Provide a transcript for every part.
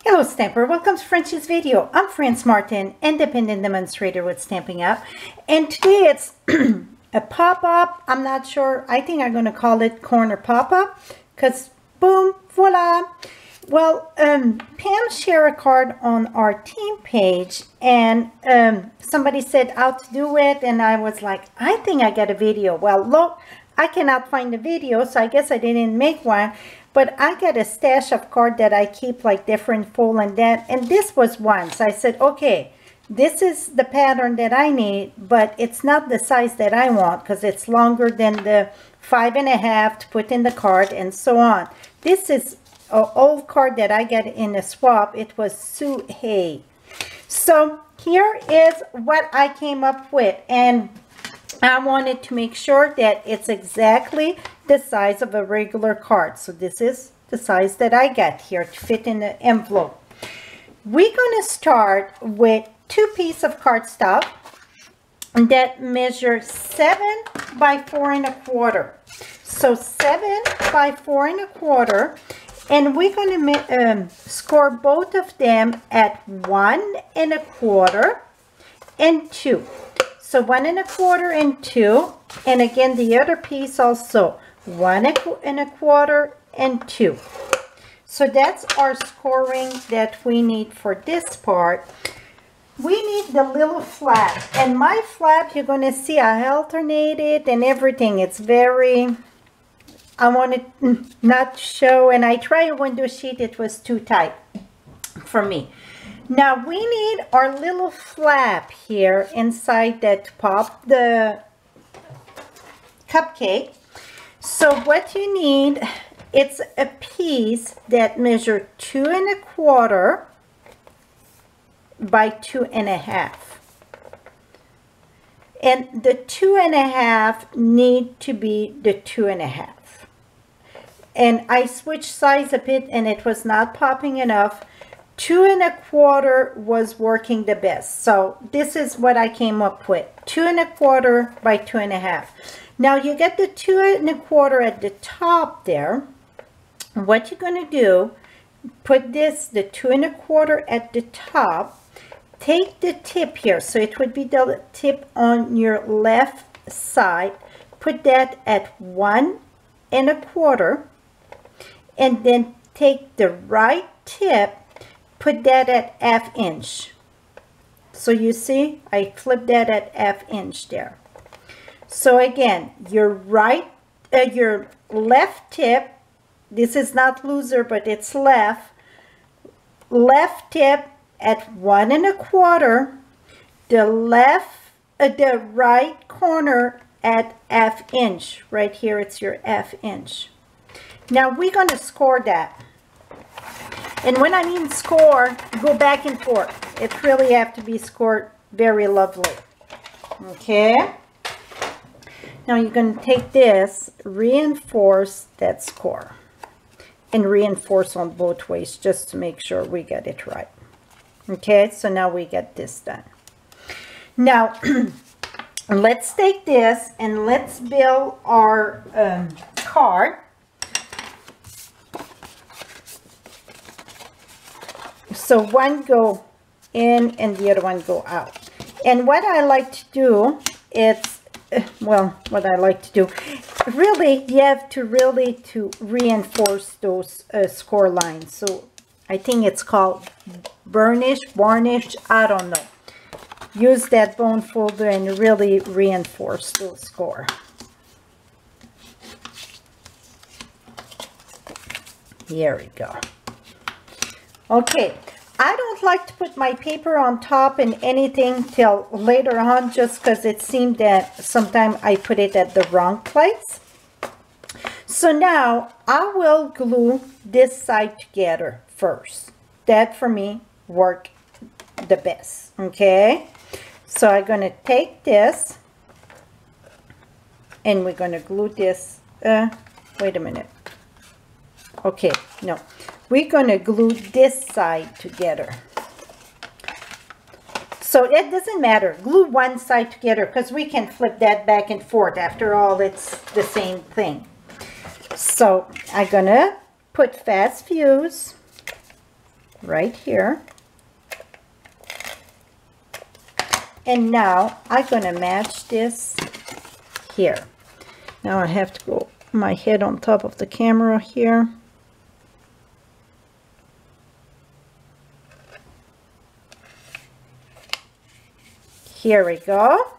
Hello Stamper, welcome to French's video. I'm France Martin, independent demonstrator with Stampin' Up. And today it's a pop-up. I'm not sure, I think I'm going to call it corner pop-up because boom, voila. Well, Pam shared a card on our team page and somebody said how to do it, and I was like, I think I got a video. Well, look, I cannot find the video, so I guess I didn't make one. But I got a stash of cards that I keep like different fold and that. And this was one. So I said, okay, this is the pattern that I need, but it's not the size that I want because it's longer than the 5.5 to put in the card and so on. This is an old card that I got in a swap. It was Sue Hay. So here is what I came up with. And I wanted to make sure that it's exactly the size of a regular card. So this is the size that I got here to fit in the envelope. We're going to start with 2 pieces of cardstock that measure 7 by 4.25. So 7 by 4.25, and we're going to score both of them at 1.25 and 2. So 1.25 and 2, and again the other piece also 1.25 and 2. So that's our scoring that we need for this part. We need the little flap, and my flap, you're going to see I alternate it and everything. It's very, I want it not to show, and I tried a window sheet, it was too tight for me. Now we need our little flap here inside that pop the cupcake. So what you need, it's a piece that measures 2.25 by 2.5. And the 2.5 need to be the 2.5. And I switched size a bit and it was not popping enough. 2.25 was working the best. So this is what I came up with. 2.25 by 2.5. Now you get the 2.25 at the top there. What you're going to do, put this, the 2.25 at the top. Take the tip here. So it would be the tip on your left side. Put that at 1.25. And then take the right tip. Put that at 1/2 inch. So you see, I flipped that at 1/2 inch there. So again, your left tip, this is not loser, but it's left tip at 1.25, the right corner at 1/2 inch. Right here, it's your 1/2 inch. Now we're going to score that. And when I mean score, go back and forth. It really have to be scored very lovely. Okay. Now you're going to take this, reinforce that score. And reinforce on both ways just to make sure we get it right. Okay, so now we get this done. Now, let's take this and let's build our card. So one go in and the other one go out. And what I like to do is, well, what I like to do, really, you have to really reinforce those score lines. So I think it's called varnish, I don't know. Use that bone folder and really reinforce those score. Here we go. Okay, I don't like to put my paper on top and anything till later on, just because it seemed that sometimes I put it at the wrong place. So now I will glue this side together first. That for me worked the best. Okay, so I'm going to take this and we're going to glue this. Wait a minute. Okay, no. We're going to glue this side together. So it doesn't matter. Glue one side together because we can flip that back and forth. After all, it's the same thing. So I'm going to put fast fuse right here. And now I'm going to match this here. Now I have to go my head on top of the camera here. Here we go.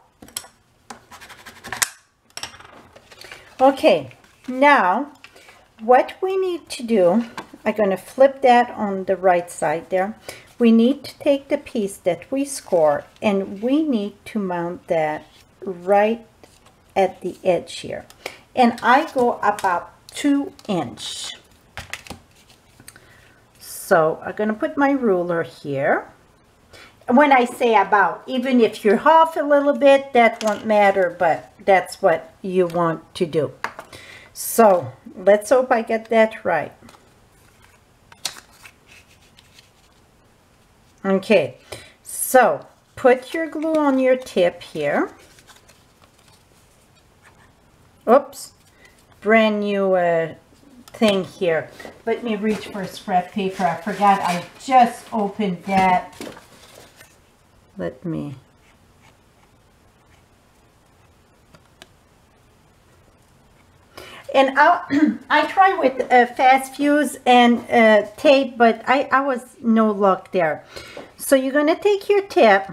Okay, now what we need to do, I'm going to flip that on the right side there. We need to take the piece that we score and we need to mount that right at the edge here. And I go about 2 inches. So I'm going to put my ruler here. When I say about, even if you're off a little bit, that won't matter, but that's what you want to do. So let's hope I get that right. Okay, so put your glue on your tip here. Oops, brand new thing here. Let me reach for scrap paper. I forgot I just opened that. Let me. And I try with fast fuse and tape, but I was no luck there. So you're going to take your tip,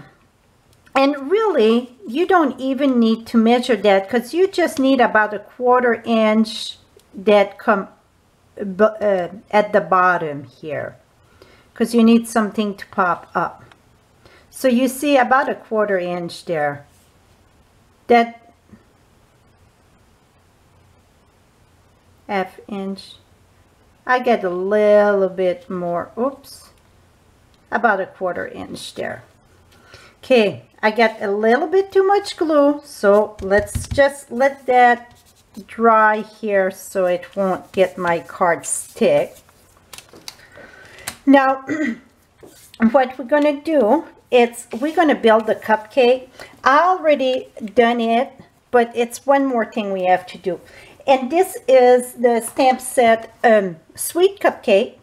and really you don't even need to measure that, because you just need about a 1/4 inch that come at the bottom here, because you need something to pop up. So you see about a 1/4 inch there. That ½ inch. I get a little bit more. Oops. About a 1/4 inch there. Okay, I got a little bit too much glue, so let's just let that dry here so it won't get my card stick. Now, what we're going to do is we're going to build the cupcake. I already done it, but it's one more thing we have to do. And this is the stamp set sweet cupcake.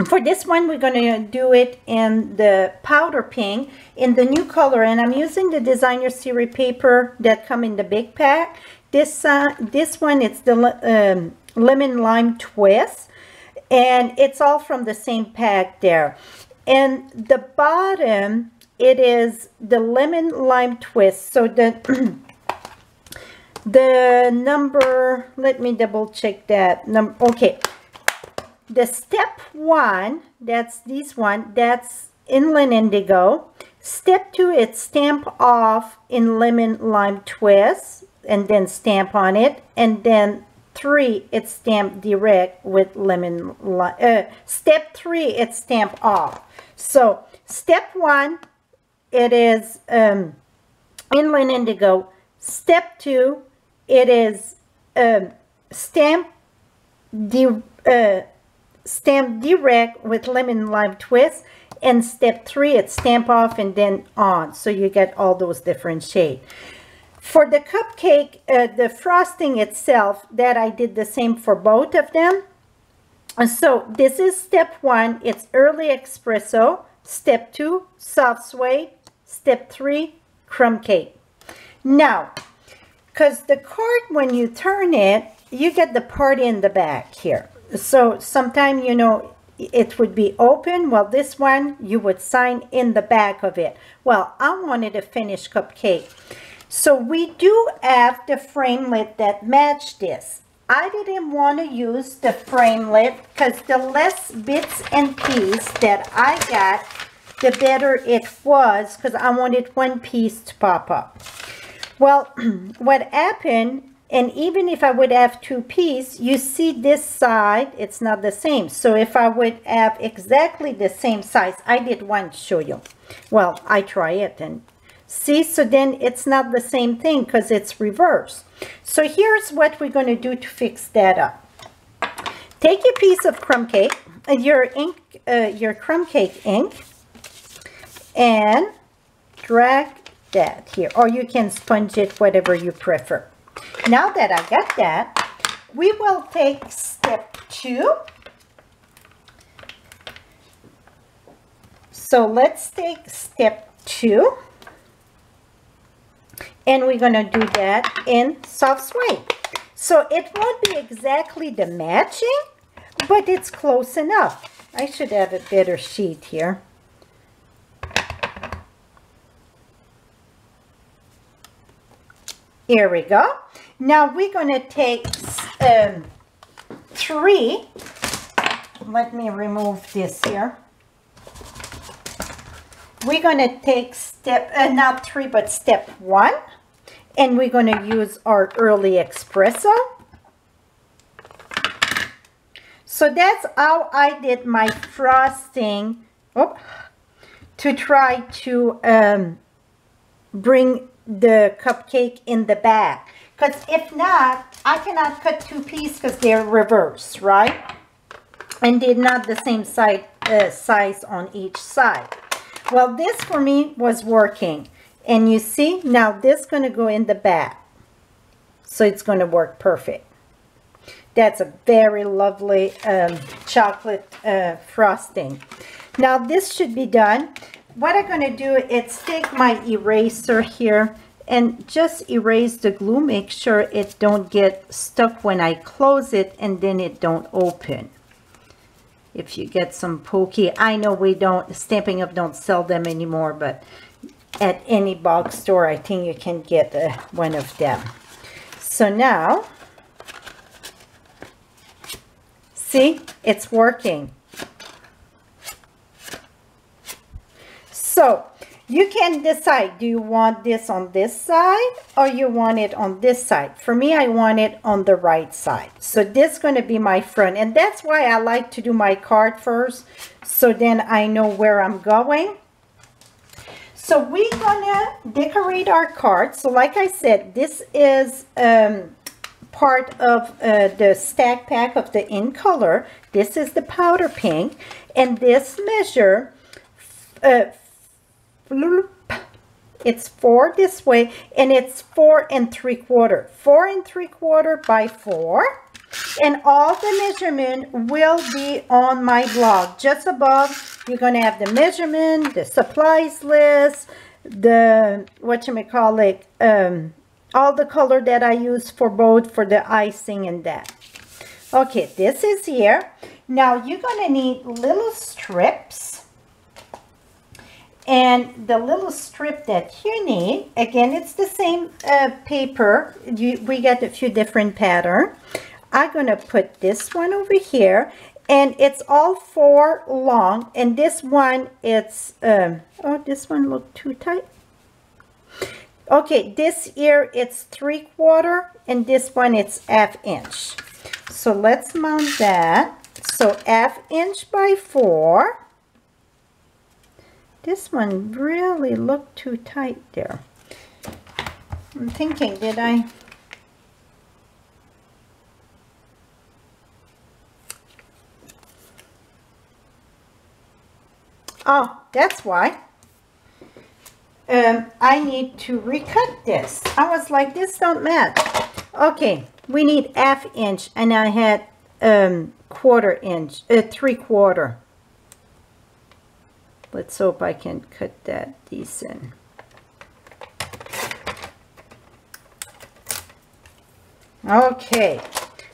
For this one, we're going to do it in the powder pink in the new color, and I'm using the designer series paper that come in the big pack. This one, it's the lemon lime twist, and it's all from the same pack there. And the bottom, it is the lemon lime twist. So the the number, let me double check that. Okay. The step 1, that's this one, that's Inland Indigo. Step 2, it's stamp off in lemon lime twist and then stamp on it. And then 3, it's stamped direct with lemon lime. Step 3, it's stamp off. So step 1, it is Inland Indigo. Step 2, it is stamp direct with lemon lime twist, and step 3 it's stamp off and then on, so you get all those different shades. For the cupcake, the frosting itself, that I did the same for both of them. And so this is step 1, it's early espresso. Step 2, soft suede. Step 3, crumb cake. Now, because the card, when you turn it, you get the part in the back here. So sometime, you know, it would be open. Well, this one, you would sign in the back of it. Well, I wanted a finished cupcake. So we do have the framelit that match this. I didn't want to use the framelit because the less bits and pieces that I got, the better it was, because I wanted one piece to pop up. Well, what happened, and even if I would have 2 pieces, you see this side, it's not the same. So if I would have exactly the same size, I did one to show you. Well, I try it and see, so then it's not the same thing because it's reversed. So here's what we're going to do to fix that up. Take a piece of crumb cake, your crumb cake ink, and drag that here, or you can sponge it, whatever you prefer. Now that I got that, we will take step 2, So let's take step 2. And we're going to do that in soft suede. So it won't be exactly the matching, but it's close enough. I should have a better sheet here. Here we go. Now we're going to take 3. Let me remove this here. We're going to take step, not 3, but step 1. And we're going to use our early espresso. So that's how I did my frosting to try to bring the cupcake in the back. Because if not, I cannot cut 2 pieces because they're reversed, right? And they're not the same size on each side. Well, this for me was working. And you see, now this is going to go in the back. So it's going to work perfect. That's a very lovely chocolate frosting. Now this should be done. What I'm going to do is take my eraser here and just erase the glue. Make sure it don't get stuck when I close it and then it don't open. If you get some pokey, I know we don't, Stampin' Up! Don't sell them anymore, but at any box store, I think you can get one of them. So now, see, it's working. So you can decide, do you want this on this side or you want it on this side? For me, I want it on the right side. So this is going to be my front. And that's why I like to do my card first. So then I know where I'm going. So we're gonna decorate our card. So like I said, this is part of the stack pack of the In Color. This is the powder pink, and this measure, it's 4 this way, and it's 4 3/4. 4 3/4 by 4. And all the measurement will be on my blog. Just above, you're going to have the measurement, the supplies list, the, all the color that I use for both, for the icing and that. Okay, this is here. Now, you're going to need little strips. And the little strip that you need, again, it's the same paper. We got a few different patterns. I'm going to put this one over here, and it's all 4 long, and this one, it's, oh, this one looked too tight. Okay, this here, it's 3/4, and this one, it's 1/2 inch. So let's mount that. So 1/2 inch by 4. This one really looked too tight there. I'm thinking, did I? Oh, that's why. I need to recut this. I was like, this don't match. Okay, we need 1/2 inch, and I had 1/4 inch, 3/4. Let's hope I can cut that decent. Okay,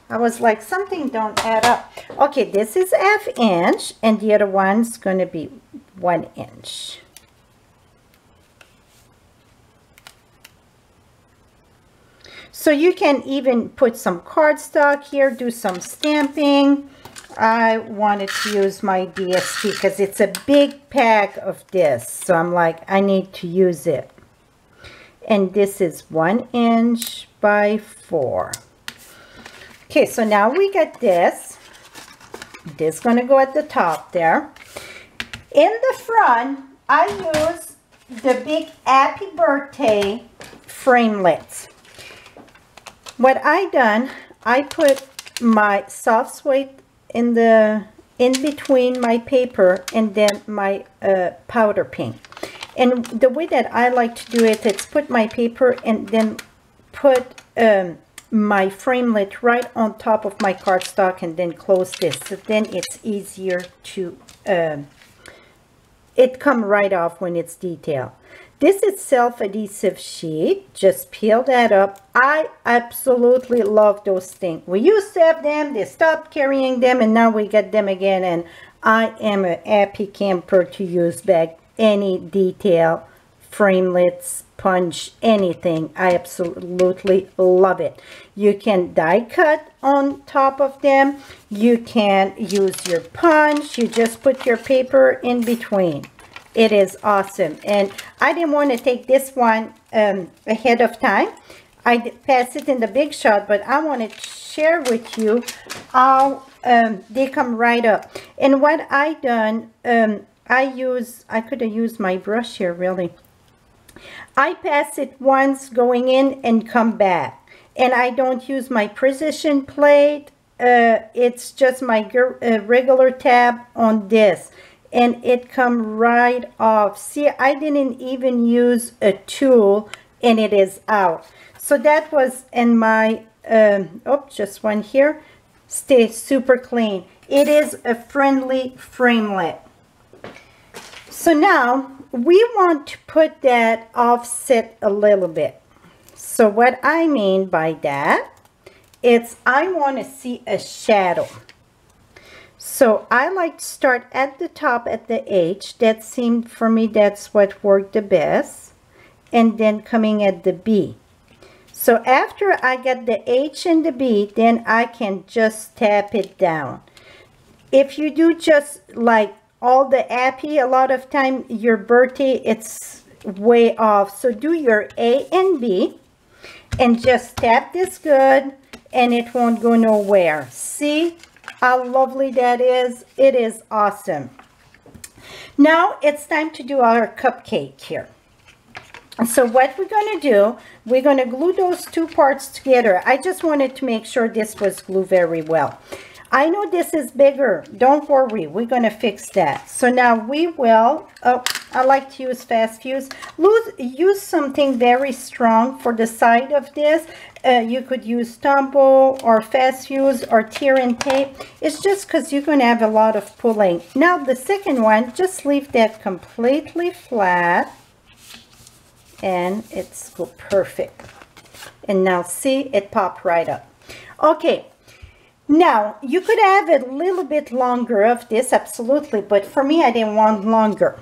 I was like, something don't add up. Okay, this is 1/2 inch, and the other one's going to be 1 inch. So you can even put some cardstock here, do some stamping. I wanted to use my DSP because it's a big pack of this. So I'm like, I need to use it. And this is 1 inch by 4. Okay, so now we got this. This is going to go at the top there. In the front, I use the big Happy Birthday framelits. What I done, I put my soft suede in between my paper and then my powder pink. And the way that I like to do it, it's put my paper and then put my framelit right on top of my cardstock and then close this. So then it's easier to it come right off when it's detailed. This is self-adhesive sheet. Just peel that up. I absolutely love those things. We used to have them, they stopped carrying them, and now we get them again, and I am a happy camper to use back any detail, framelits, punch, anything. I absolutely love it. You can die cut on top of them. You can use your punch. You just put your paper in between. It is awesome. And I didn't want to take this one ahead of time. I passed it in the Big Shot, but I want to share with you how they come right up. And what I done, I could have used my brush here, really. I pass it once going in and come back. And I don't use my precision plate. It's just my regular tab on this. And it come right off. See, I didn't even use a tool and it is out. So that was in my, just one here. Stay super clean. It is a friendly framelit. So now we want to put that offset a little bit. So what I mean by that, it's I want to see a shadow. So I like to start at the top at the H. That seemed, for me, that's what worked the best. And then coming at the B. So after I get the H and the B, then I can just tap it down. If you do just like all the appy, a lot of time your birthday, it's way off. So do your A and B and just tap this good and it won't go nowhere. See how lovely that is? It is awesome. Now it's time to do our cupcake here. So what we're going to do, we're going to glue those two parts together. I just wanted to make sure this was glued very well. I know this is bigger. Don't worry. We're going to fix that. So now we will, I like to use fast fuse. Use something very strong for the side of this. You could use Tombow or fast fuse or tear and tape. It's just because you're going to have a lot of pulling. Now the second one, just leave that completely flat. And it's perfect. And now see, it popped right up. Okay. Now, you could have a little bit longer of this, absolutely, but for me, I didn't want longer.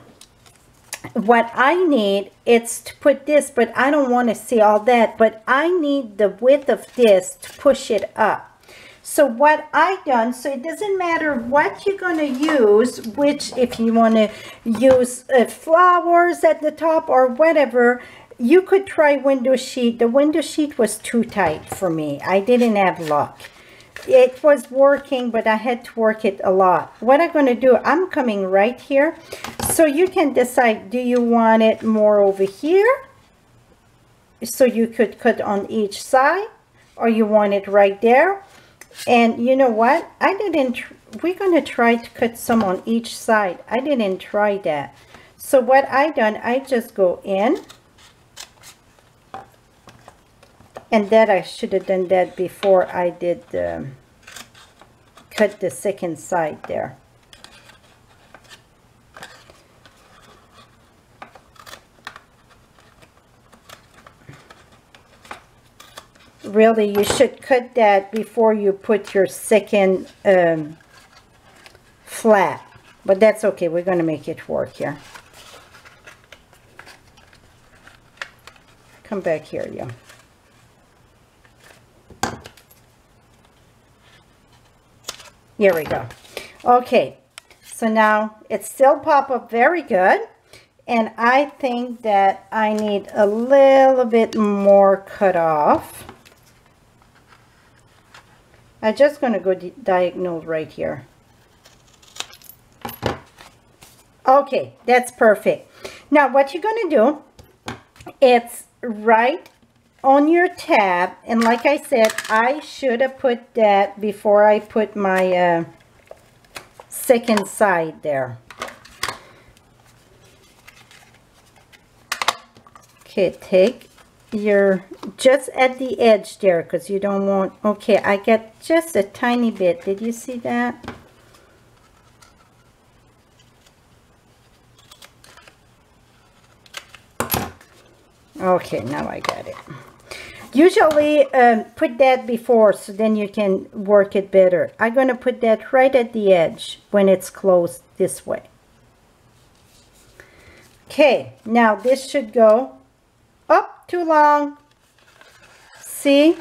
What I need is to put this, but I don't want to see all that, but I need the width of this to push it up. So what I done, so it doesn't matter what you're going to use, which if you want to use flowers at the top or whatever, you could try window sheet. The window sheet was too tight for me. I didn't have luck. It was working, but I had to work it a lot. What I'm going to do, I'm coming right here. So you can decide, do you want it more over here? So you could cut on each side, or you want it right there. And you know what? We're going to try to cut some on each side. I didn't try that. So what I done, I just go in. And that I should have done that before I did cut the second side there. Really, you should cut that before you put your second flat. But that's okay. We're going to make it work here. Come back here, yeah. Here we go. Okay, so now it's still pop up very good. And I think that I need a little bit more cut off. I'm just going to go diagonal right here. Okay, that's perfect. Now what you're going to do, it's right on your tab, and like I said, I should have put that before I put my second side there. Okay, take your, just at the edge there, because you don't want, okay, I get just a tiny bit. Did you see that? Okay, now I got it. Usually put that before so then you can work it better. I'm going to put that right at the edge when it's closed this way. Okay, now this should go up too long. See?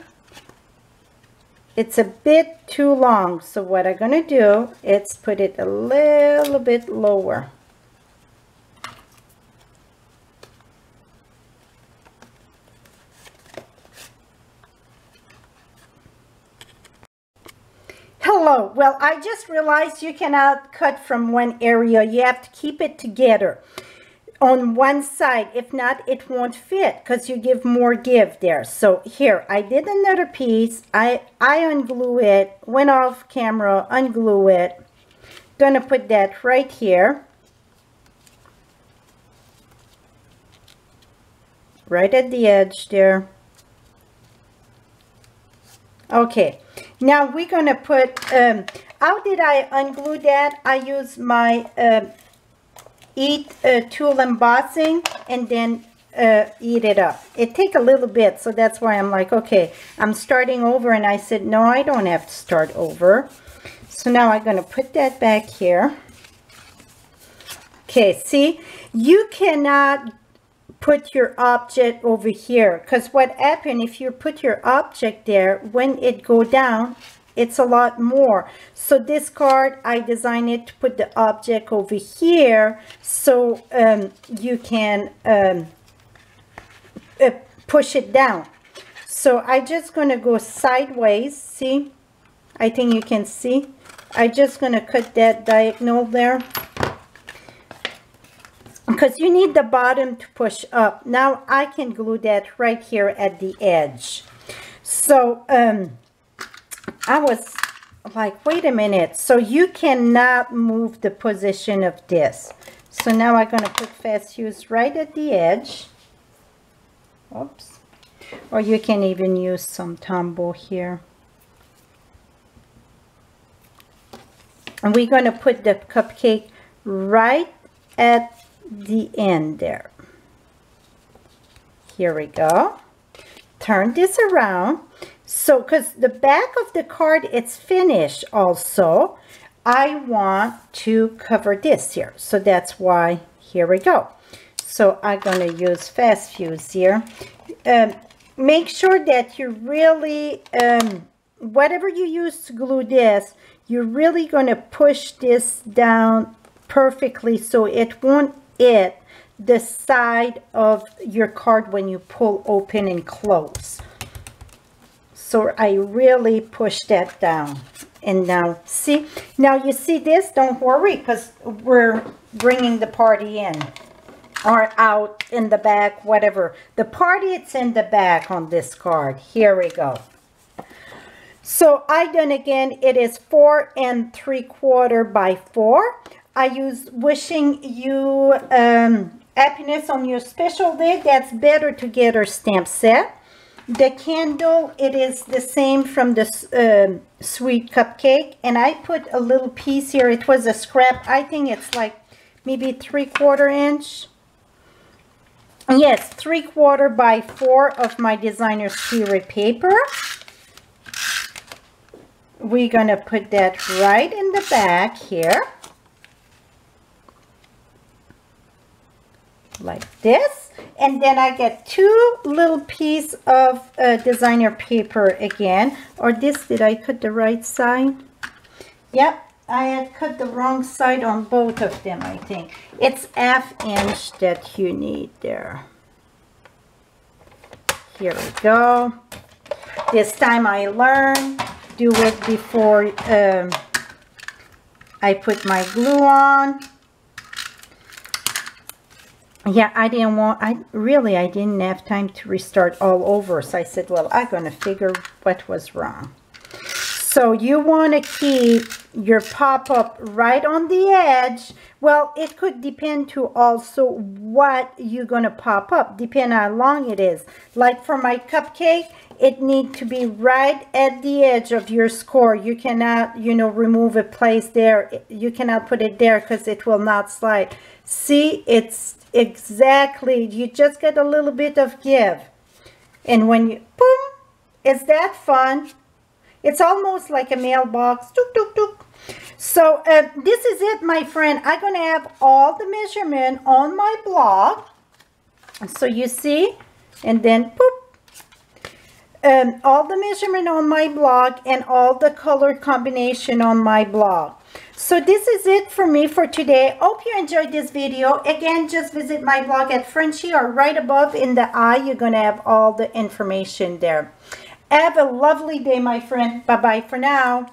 It's a bit too long. So what I'm going to do is put it a little bit lower. Hello. Well, I just realized you cannot cut from one area. You have to keep it together on one side. If not, it won't fit because you give more give there. So here, I did another piece. I unglue it, went off camera, unglue it. Gonna put that right here. Right at the edge there. Okay, now we're gonna put, how did I unglue that? I use my Eat tool embossing and then eat it up. It take a little bit, so that's why I'm like, okay, I'm starting over, and I said, no, I don't have to start over. So now I'm gonna put that back here. Okay, see, you cannot put your object over here, because what happens if you put your object there, when it go down, it's a lot more. So this card, I designed it to put the object over here, so you can push it down. So I just gonna go sideways. See, I think you can see. I just gonna cut that diagonal there, because you need the bottom to push up. Now I can glue that right here at the edge. So I was like, wait a minute. So you cannot move the position of this. So now I'm going to put fast fuse right at the edge. Oops. Or you can even use some Tombow here. And we're going to put the cupcake right at the end there. Here we go. Turn this around. So because the back of the card, it's finished also, I want to cover this here. So that's why, here we go. So I'm going to use fast fuse here. Make sure that you really, whatever you use to glue this, you're really going to push this down perfectly so it won't hit the side of your card when you pull open and close. So I really push that down. And now, see, now you see this, don't worry, because we're bringing the party in or out in the back, whatever. The party, it's in the back on this card. Here we go. So I done again, it is 4 3/4 by 4. I use wishing you happiness on your special day. That's better to get our stamp set. The candle, it is the same from the sweet cupcake, and I put a little piece here. It was a scrap. I think it's like maybe 3/4 inch. Yes, 3/4 by 4 of my designer series paper. We're gonna put that right in the back here, like this. And then I get 2 little pieces of designer paper again. Or this, did I cut the right side? Yep, I had cut the wrong side on both of them, I think. It's 1/2 inch that you need there. Here we go. This time I learned, do it before I put my glue on. Yeah, I didn't have time to restart all over. So I said, well, I'm going to figure what was wrong. So you want to keep your pop-up right on the edge. Well, it could depend to also what you're going to pop up, depending on how long it is. Like for my cupcake, it needs to be right at the edge of your score. You cannot, you know, remove a place there. You cannot put it there because it will not slide. See, it's Exactly. You just get a little bit of give. And when you, boom, is that fun? It's almost like a mailbox. Tuk, tuk, tuk. So this is it, my friend. I'm going to have all the measurement on my blog. So you see, and then boop. All the measurement on my blog and all the color combination on my blog. So this is it for me for today. Hope you enjoyed this video. Again, just visit my blog at Frenchie, or right above in the eye, you're going to have all the information there. Have a lovely day, my friend. Bye-bye for now.